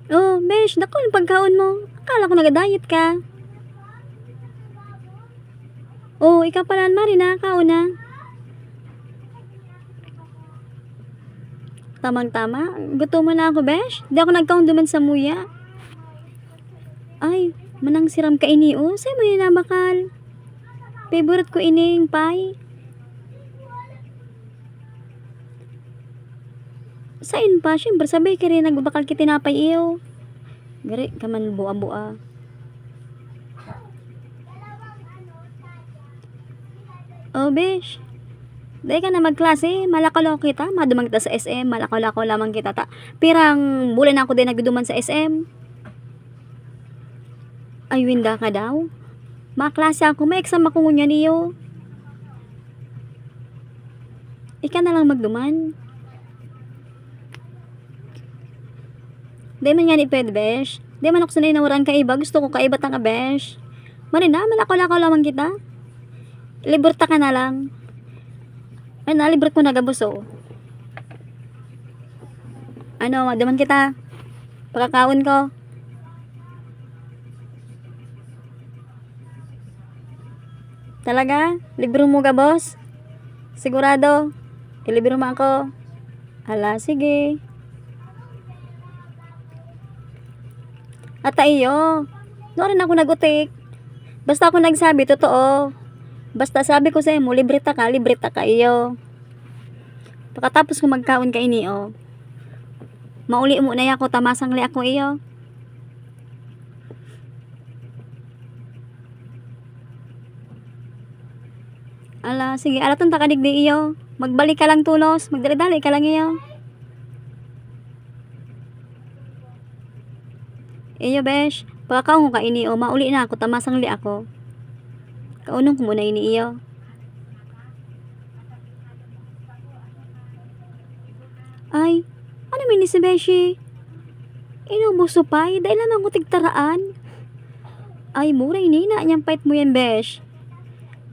Oh, besh, naku yung pagkaon mo. Akala ko nag-diet ka. Oh, ikaw pala mari na, kaon na. Tamang-tama. Gutom mo na ako, besh. Di ako nagkaon duman sa muya. Ay, manang siram ka ini, oh. Sa'yo mo yun na bakal. Favorite ko ining pie. Sain pa, syempre sabay ka rin nagbakal kitinapay iyo. Gari, kaman bua-bua. Oh, besh. Dahil ka na magklase, malakalaw kita, madumang kita sa SM, malakalaw lamang kita ta. Pirang bulan ako din nagduduman sa SM. Ay, winda ka daw. Maklase ako, may exam ako ngunyan iyo. Ika na lang magduman. Di man nga ni pwede, besh. Di man ako sanay na waran ka iba, gusto ko kaiba tang besh. Marina, malakalaw lamang kita. Liburta ka na lang. Ay, nalibot ko na gabuso. Ano, madaman kita. Pagkakaon ko. Talaga? Libro mo ga, boss? Sigurado? Ilibro mo ako. Ala, sige. Ata iyo. Doon rin ako nagutik. Basta ako nagsabi, totoo. Basta sabi ko sa'yo mo, libreta ka iyo. Pagkatapos ko magkaon ka ini, oh. Mauli mo na ako, tamasang li ako iyo. Ala, sige, alaton ta kadigdi iyo. Magbalik ka lang tulos, magdali-dali ka lang iyo. Iyo, besh, pagkakaon ka ini, oh, mauli na ako, tamasang li ako. Kaunong ko muna ini iyo. Ay, ano mini si Beshi? Inubuso pa, dahil naman ko tigtaraan. Ay, mura ini na, niyang pait mo yan, besh.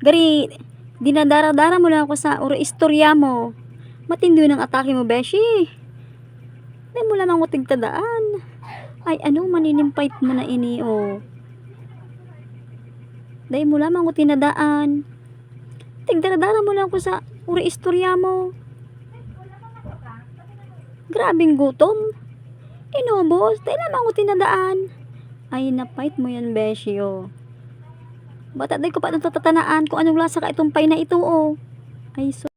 Gari, dinadara-dara mo lang ako sa istorya mo. Matindi ng atake mo, beshi. Dahil mo lamang ko tigtadaan. Ay, ano, maninimpait mo na ini, oh. Dahil mo lamang ko tinadaan. Tigdara-dara mo lang ako sa istorya mo. Grabing gutom. Inubos, dahil lamang ko tinadaan. Ay, napait mo yan, beshi, oh. Bata, dahil ko pa natatanaan kung anong lasa ka itong pay na ito, oh. Ay, so